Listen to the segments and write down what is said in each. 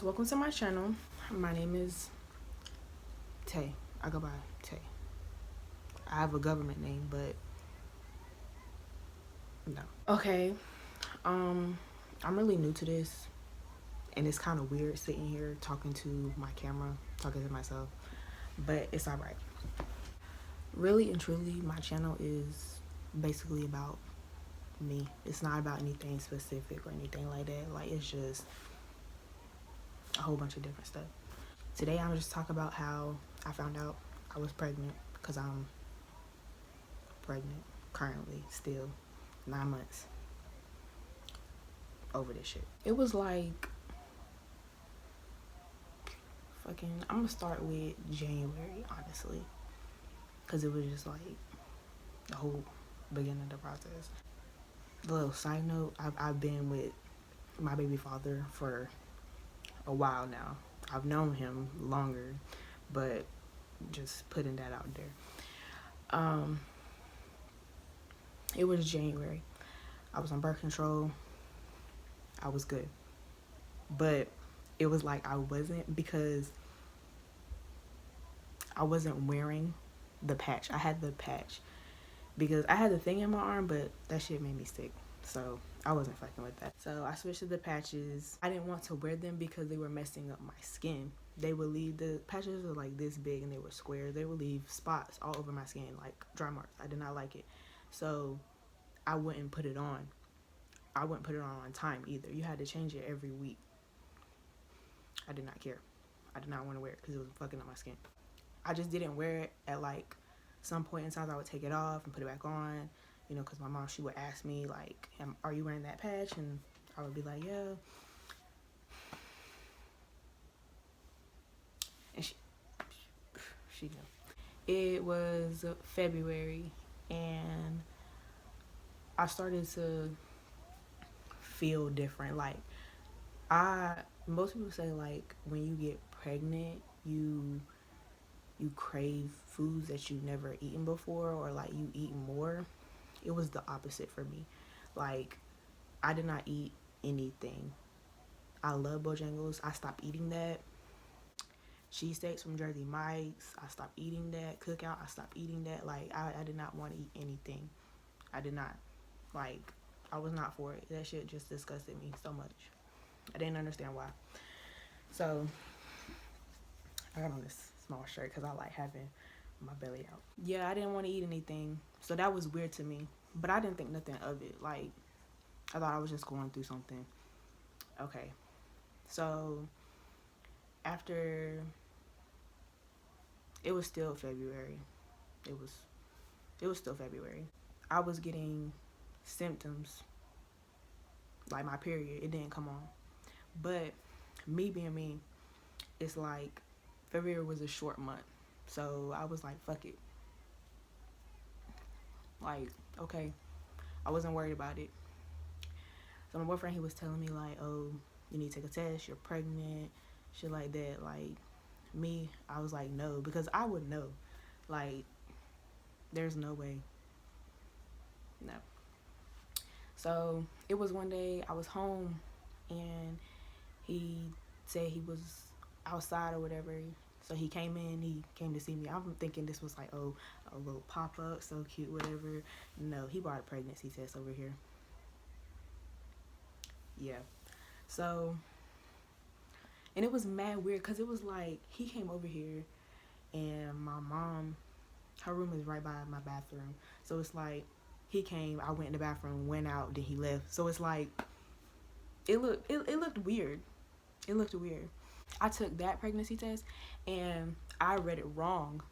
guys, welcome to my channel. My name is Tay. I go by Tay. I have a government name, but no. Okay, I'm really new to this, and it's kind of weird sitting here talking to my camera, talking to myself, but it's all right. Really and truly, my channel is basically about me. It's not about anything specific or anything like that. Like, it's just a whole bunch of different stuff. Today, I'm just talking about how I found out I was pregnant, because I'm pregnant currently, still 9 months over this shit. It was like I'm gonna start with January, honestly, because it was just like the whole beginning of the process. A little side note, I've been with my baby father for a while now. I've known him longer, but just putting that out there. It was January. I was on birth control. I was good. But it was like I wasn't, because I wasn't wearing the patch. I had the patch because I had the thing in my arm, but that shit made me sick. So I wasn't fucking with that. So I switched to the patches. I didn't want to wear them because they were messing up my skin. They would leave, the patches were like this big and they were square. They would leave spots all over my skin, like dry marks. I did not like it. So I wouldn't put it on. I wouldn't put it on time either. You had to change it every week. I did not care. I did not want to wear it because it was fucking up my skin. I just didn't wear it at like some point in time. I would take it off and put it back on, you know, because my mom, she would ask me like, are you wearing that patch? And I would be like, yeah. And she knew. It was February, and I started to feel different. Like, most people say like when you get pregnant, you crave foods that you've never eaten before, or like you eat more. It was the opposite for me. Like, I did not eat anything. I love Bojangles. I stopped eating that. Cheesesteaks from Jersey Mike's, I stopped eating that. Cookout, I stopped eating that. Like, I did not want to eat anything. I did not. Like, I was not for it. That shit just disgusted me so much. I didn't understand why. So I got on this small shirt because I like having my belly out. Yeah, I didn't want to eat anything. So that was weird to me. But I didn't think nothing of it. Like, I thought I was just going through something. Okay. So after, it was still February. It was still February. I was getting symptoms. Like, my period, it didn't come on. But me being me, it's like February was a short month. So I was like, fuck it. Like, okay. I wasn't worried about it. So my boyfriend, he was telling me like, oh, you need to take a test, you're pregnant, shit like that. Like, me, I was like, no, because I would know. Like, there's no way. No. So it was one day I was home, and he said he was outside or whatever. So he came to see me. I'm thinking this was like, oh, a little pop-up, so cute, whatever. No, he brought a pregnancy test over here. Yeah. So, and it was mad weird because it was like he came over here, and my mom, her room is right by my bathroom. So it's like he came, I went in the bathroom, went out, then he left. So it's like it looked weird. It looked weird. I took that pregnancy test and I read it wrong.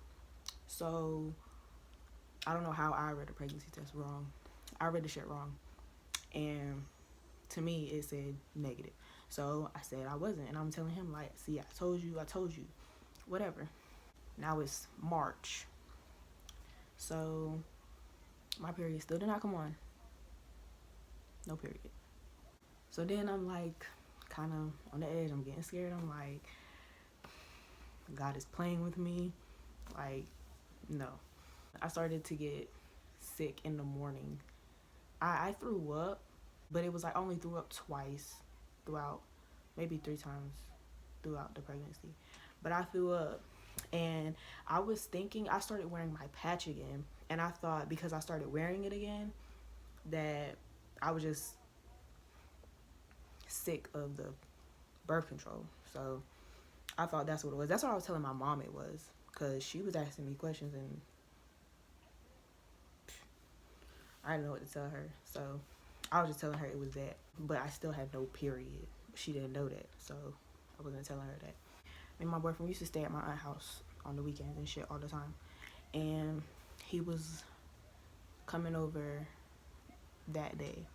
So I don't know how I read the pregnancy test wrong. I read the shit wrong. And to me it said negative. So I said I wasn't, and I'm telling him like, see, I told you, whatever. Now it's March. So my period still did not come on. No period. So then I'm like kind of on the edge. I'm getting scared. I'm like, God is playing with me. Like, no. I started to get sick in the morning. I threw up, but it was like I only threw up twice throughout, maybe 3 times. throughout the pregnancy. But I threw up, and I was thinking, I started wearing my patch again, and I thought because I started wearing it again that I was just sick of the birth control. So I thought that's what it was. That's what I was telling my mom it was, because she was asking me questions and I didn't know what to tell her. So I was just telling her it was that, but I still had no period. She didn't know that, so I wasn't telling her that. And my boyfriend used to stay at my aunt's house on the weekends and shit all the time, and he was coming over that day.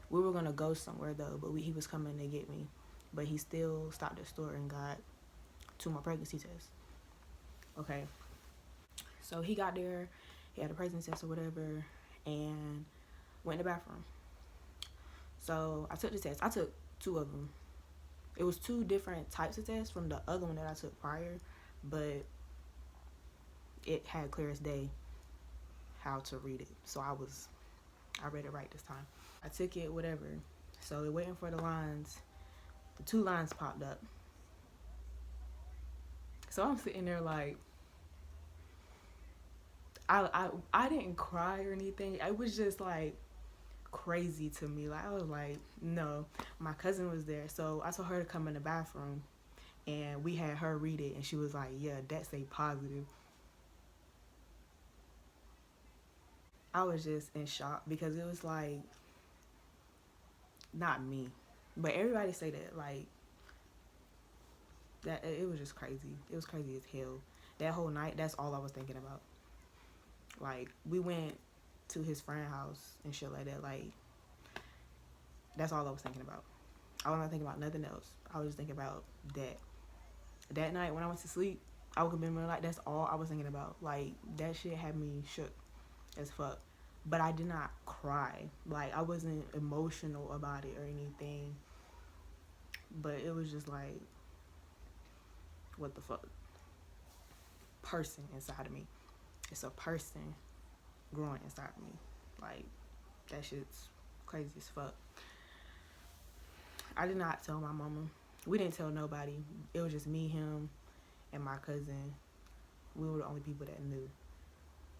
We were gonna go somewhere though, but he was coming to get me, but he still stopped at the store and got 2 more pregnancy tests. Okay, so he got there, he had a pregnancy test or whatever, and went in the bathroom. So I took the test. I took 2 of them. It was 2 different types of tests from the other one that I took prior, but it had clear as day how to read it. So I read it right this time. I took it, whatever. So they're waiting for the lines. The 2 lines popped up. So I'm sitting there like, I didn't cry or anything. It was just like crazy to me. Like I was like, no. My cousin was there, so I told her to come in the bathroom, and we had her read it, and she was like, yeah, that say positive. I was just in shock because it was like, not me, but everybody say that, like, that it was just crazy. It was crazy as hell. That whole night, that's all I was thinking about. Like, we went to his friend's house and shit like that. Like, that's all I was thinking about. I wasn't thinking about nothing else. I was just thinking about that. That night when I went to sleep, I woke up in the middle, like, that's all I was thinking about. Like, that shit had me shook as fuck. But I did not cry. Like, I wasn't emotional about it or anything. But it was just like, what the fuck? Person inside of me. It's a person growing inside of me. Like, that shit's crazy as fuck. I did not tell my mama. We didn't tell nobody. It was just me, him, and my cousin. We were the only people that knew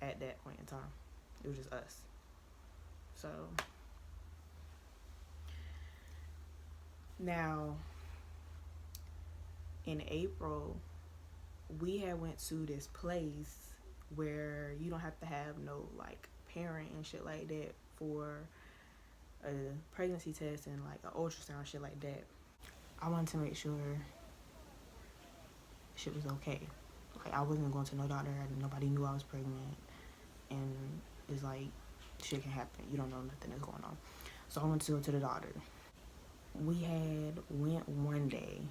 at that point in time. It was just us. So now in April, we had went to this place where you don't have to have no like parent and shit like that for a pregnancy test and like an ultrasound, shit like that. I wanted to make sure shit was okay. Like, I wasn't going to no doctor. Nobody knew I was pregnant, and it's like, shit can happen. You don't know nothing that's going on. So I went to go to the doctor. We had went one day,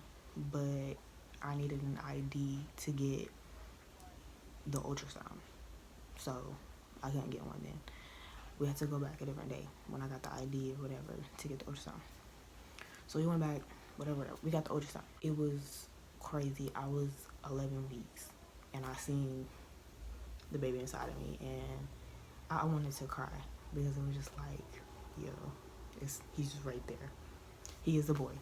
but I needed an ID to get the ultrasound, so I couldn't get one then. We had to go back a different day when I got the ID or whatever to get the ultrasound. So we went back, whatever. We got the ultrasound. It was crazy. I was 11 weeks, and I seen the baby inside of me, and I wanted to cry because it was just like, yo, he's just right there. He is a boy.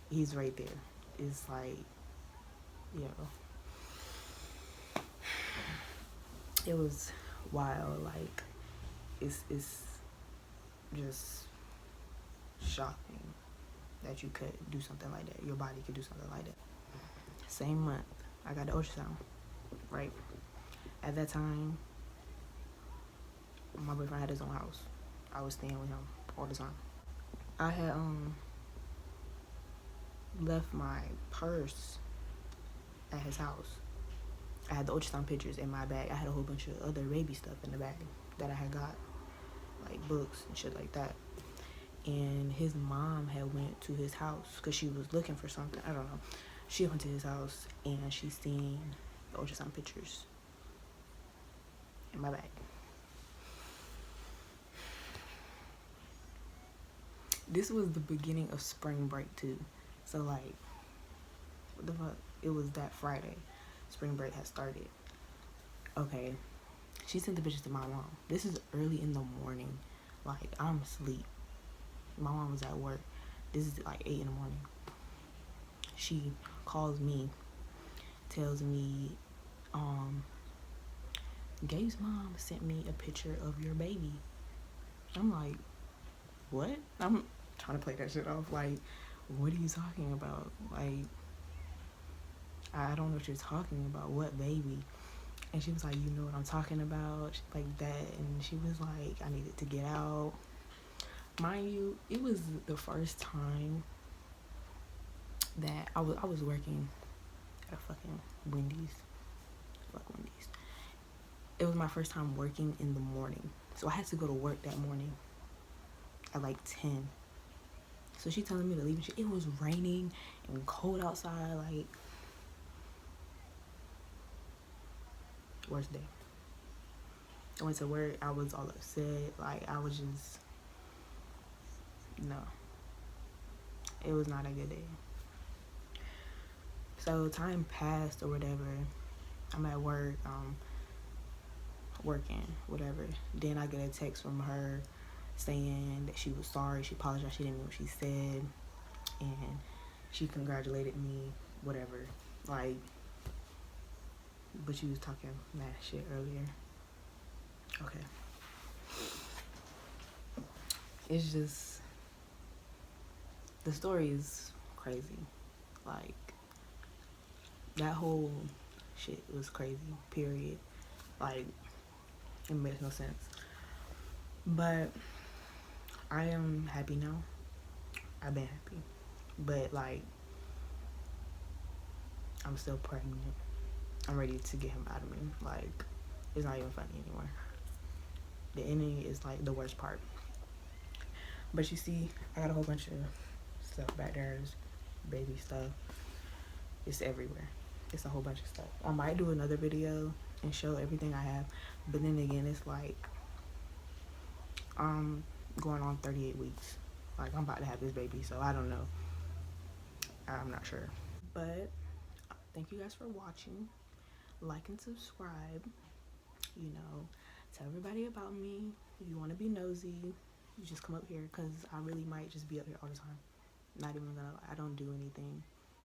He's right there. It's like, yo, it was wild. Like, it's just shocking that you could do something like that. Your body could do something like that. Same month, I got the ultrasound, right? At that time, my boyfriend had his own house. I was staying with him all the time. I had left my purse at his house. I had the ultrasound pictures in my bag. I had a whole bunch of other baby stuff in the bag that I had got, like books and shit like that. And his mom had went to his house because she was looking for something. I don't know. She went to his house and she seen the ultrasound pictures in my bag. This was the beginning of spring break too. So like, what the fuck? It was that Friday. Spring break had started. Okay. She sent the pictures to my mom. This is early in the morning. Like, I'm asleep. My mom was at work. This is like 8 in the morning. she calls me, tells me, Gabe's mom sent me a picture of your baby. I'm like, what? I'm trying to play that shit off. Like, what are you talking about? Like, I don't know what you're talking about. What baby? And she was like, you know what I'm talking about? Like that. And she was like, I needed to get out. Mind you, it was the first time that I was working at a fucking Wendy's. Fuck Wendy's. It was my first time working in the morning. So I had to go to work that morning at like 10. So she telling me to leave. It was raining and cold outside. Like, worst day. I went to work. I was all upset. Like, I was just, no. It was not a good day. So time passed or whatever. I'm at work, working, whatever. Then I get a text from her saying that she was sorry. She apologized. She didn't know what she said. And she congratulated me, whatever. Like, but you was talking mad shit earlier. Okay. It's just, the story is crazy. Like, that whole shit was crazy, period. Like, it makes no sense. But I am happy now. I've been happy. But, like, I'm still pregnant. I'm ready to get him out of me. Like, it's not even funny anymore. The ending is, like, the worst part. But you see, I got a whole bunch of stuff back there. It's baby stuff. It's everywhere. It's a whole bunch of stuff. I might do another video and show everything I have. But then again, it's like, I'm going on 38 weeks. Like, I'm about to have this baby, so I don't know. I'm not sure. But thank you guys for watching. Like and subscribe. You know, tell everybody about me. If you want to be nosy, you just come up here, because I really might just be up here all the time. Not even gonna lie, I don't do anything.